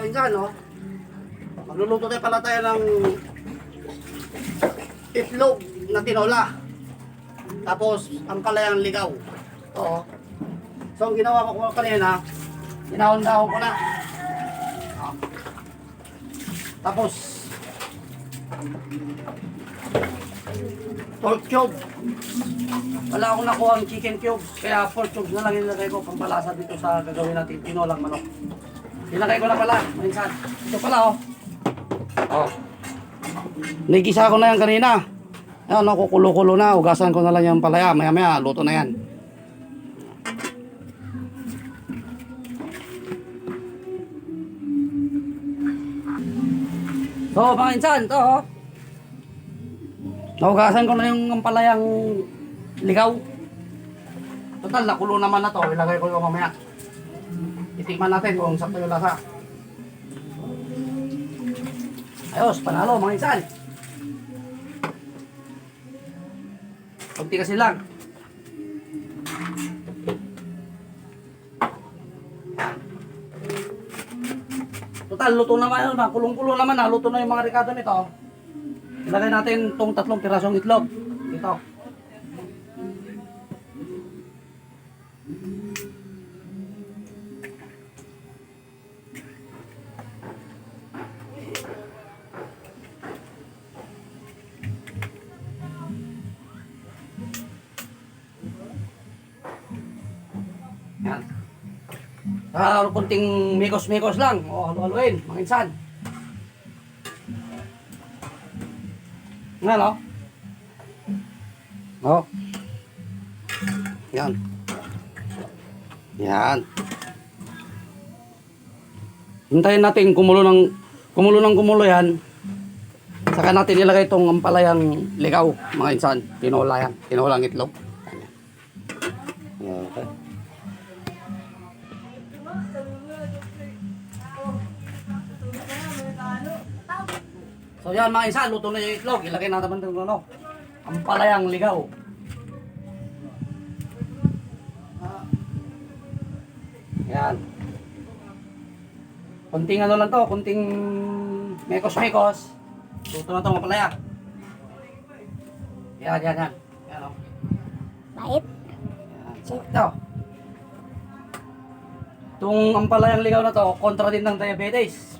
kainsan, no? Magluluto tayo pala tayo ng itlog na tinola. Tapos, ang kalayang ligaw. Oo. So, ang ginawa ko kanina, dinahon-dahon ko na. Tapos, pork cube. Wala akong nakuha ang chicken cube. Kaya pork cube na lang ilagay ko pampalasa dito sa gagawin natin tinolang manok. Ilagay ko na pala, minsan. Ito pala, oh. Oh. Nagisa ko na yan kanina. Ayan, no, kukulo-kulo na. Ugasan ko na lang yung palaya. Maya-maya, luto na yan. So, mga insan, ito, oh. Naugasan ko na yung palayang ligaw. Total, nakulo naman na to. Ilagay ko yung mamaya. Itikman natin kung sakto yung lasa. Ayos, panalo mga insan. Kunti kasi lang. Total, luto naman yun. Kulong-kulo naman na. Luto na yung mga ricado nito. Ilagay natin itong 3 pirasong itlog. Ito. Yan. Kunting mikos-mikos lang. O, halu-haluin, mga insan. Nga, no? O. Yan. Yan. Hintayin natin kumulo ng yan. Saka natin ilagay itong ampalayang ligaw, mga insan. Tinola yan. Tinolang itlog. Yan. Okay. So yan mga insan, luto na yung itlog. Ilagay natin ng ano, ampalayang ligaw. Yan. Kunting ano lang to, kunting mekos-mekos. Luto na itong ampalaya. Yan. Yan o. Bait. Yan. So, ito. Itong ampalayang ligaw na to, kontra din ng diabetes.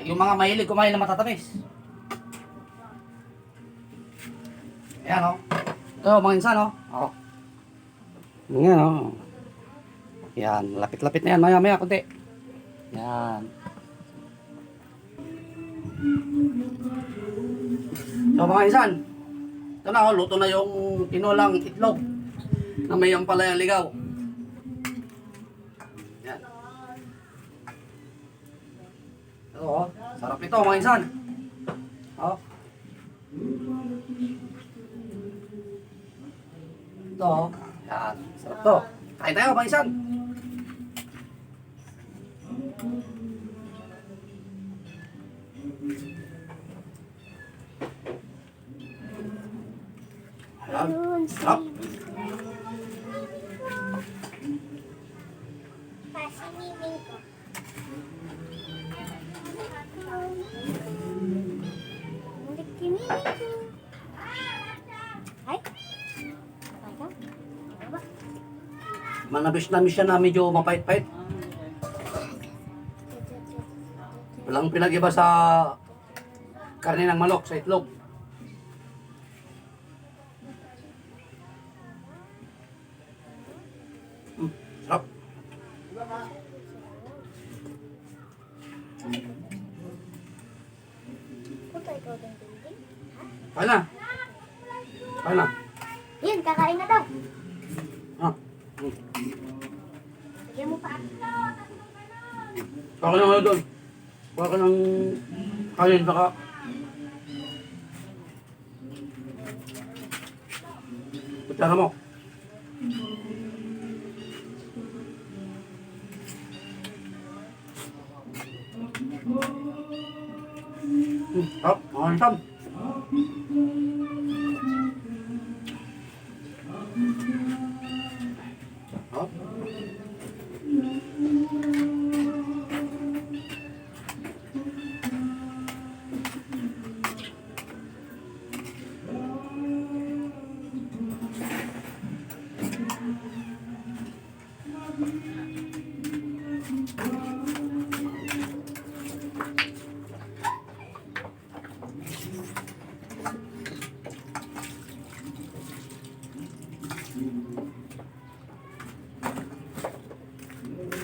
Yung mga mahilig kumain na matatamis. Ayan, o. Ito, mga insan, o. O. Ayan, o. Yan, lapit-lapit na yan. Maya-maya, kunti. Yan. So, mga insan. Ito na, o. Luto na yung tinolang itlog na may ampalayang ligaw. Yan. Oo, sarap ito mga insan. Oh. Ito, yan, sarap to. Kain tayo mga insan. Yan, sarap. Pasiniming ko. Ay? Manabis-nabis siya na medyo mapait-pait. Walang pinag-iba sa karne ng manok, sa itlog. Sarap. Kain na. Kain na. Yan, kakain na daw. Ah. Bigyan mo pa. Kaka na nga doon. Kaka ng kanin, saka kutsara mo. Sarap, mga insan.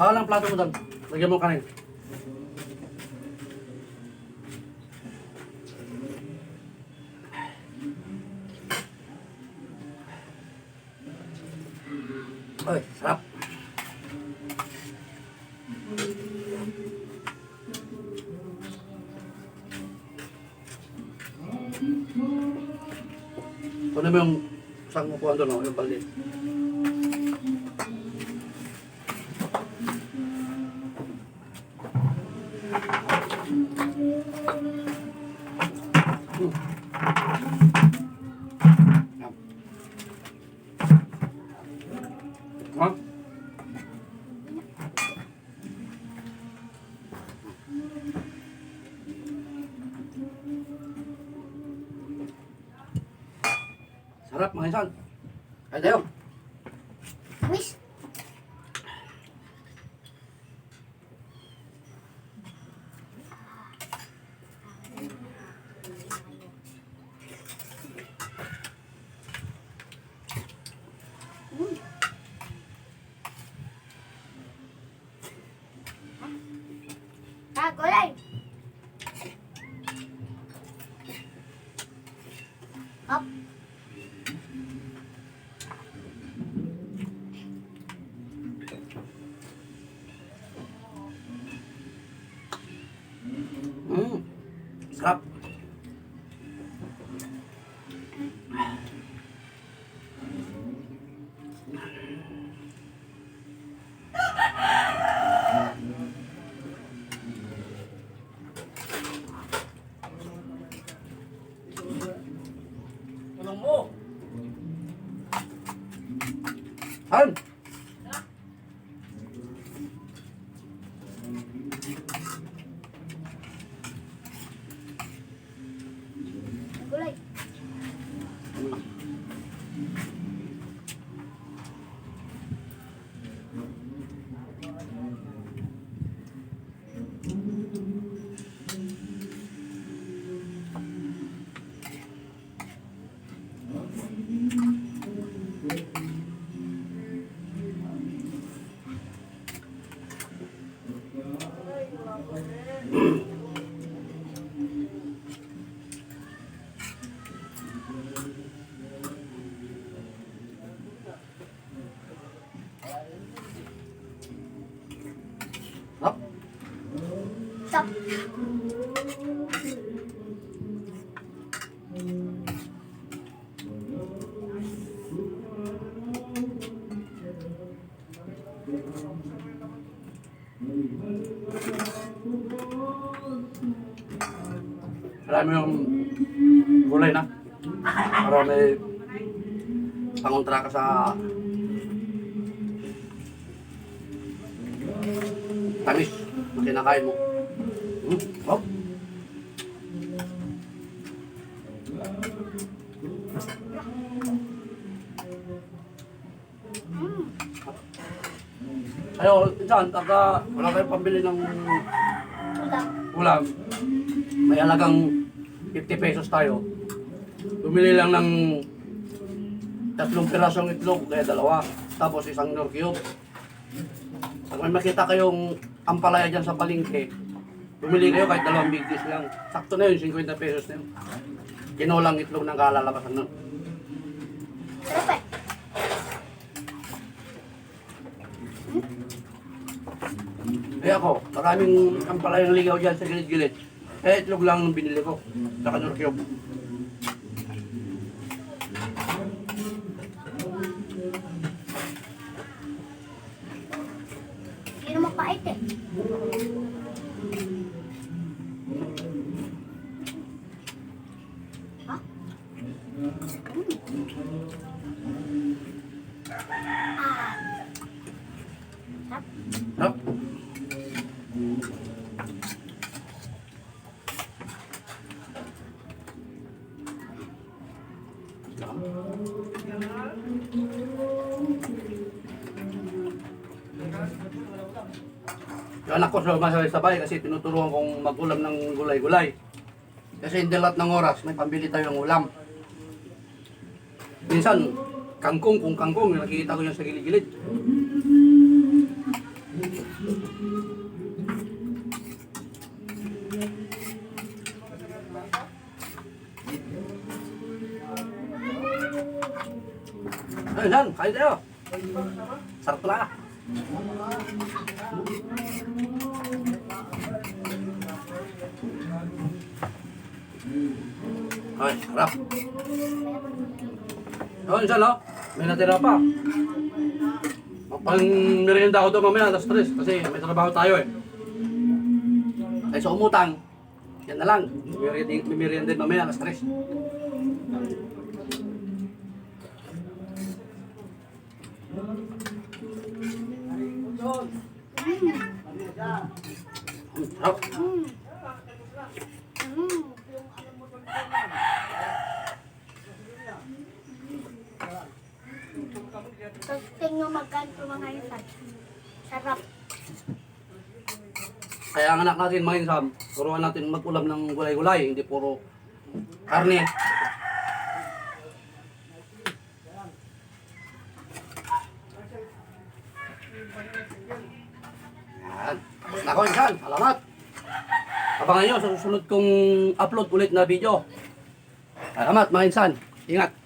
Bawal ang plato mo doon. Lagyan mo kanin. Ay, sarap. Kunin mo yung isang upuan doon, yung balde. Ha? Sarap mga insan. Kaya tayo. Wish. Gulay. Up. Sarap. Tulong mo. Han. Gulay. Sarap. Stop. Marami yung gulay na. Para may pangontra ka sa tamis na kinakain mo. Oh. Ayo, dyan, taga wala kayong pambili ng Ulam. ulam. May halagang 50 pesos tayo. Bumili lang ng 3 pirasong itlog, kaya 2. Tapos isang Knorr cube. Pag may makita kayong ampalaya dyan sa palengke, bumili kayo kahit 2 big dish lang. Sakto na yun, 50 pesos na yun. Kinulang itlog ng kalalabasan nun. Sarap eh. Kaya ako, maraming ampalayang ligaw dyan sa gilid-gilid. Kaya itlog lang ang binili ko. Saka Knorr cube. Hindi naman pait eh. Ha? Ah. Sarap. Sarap. Yung anak ko sumasabay-sabay kasi tinuturuan kong mag-ulam ng gulay-gulay. Kasi hindi lahat ng oras may pambili tayo ng ulam. Minsan, kangkong, kung kangkong, nakikita ko yan sa gilid-gilid. Ayun, kain tayo. Sarap pala. Ay, sarap. Ayun siya, no? May natira pa. Pang merienda ako doon mamaya, alas 3. Kasi may trabaho tayo eh. Kaysa umutang, yan na lang. May merienda din mamaya, alas 3. Sarap. Tapos tingnan magkanto mga insan. Sarap. Kaya ang anak natin, mga insam, turuan natin mag-ulam ng gulay-gulay, hindi puro karne. Yan. Tapos na ako, insan. Salamat. Abangan nyo sa susunod kong upload ulit na video. Salamat, mga insan. Ingat.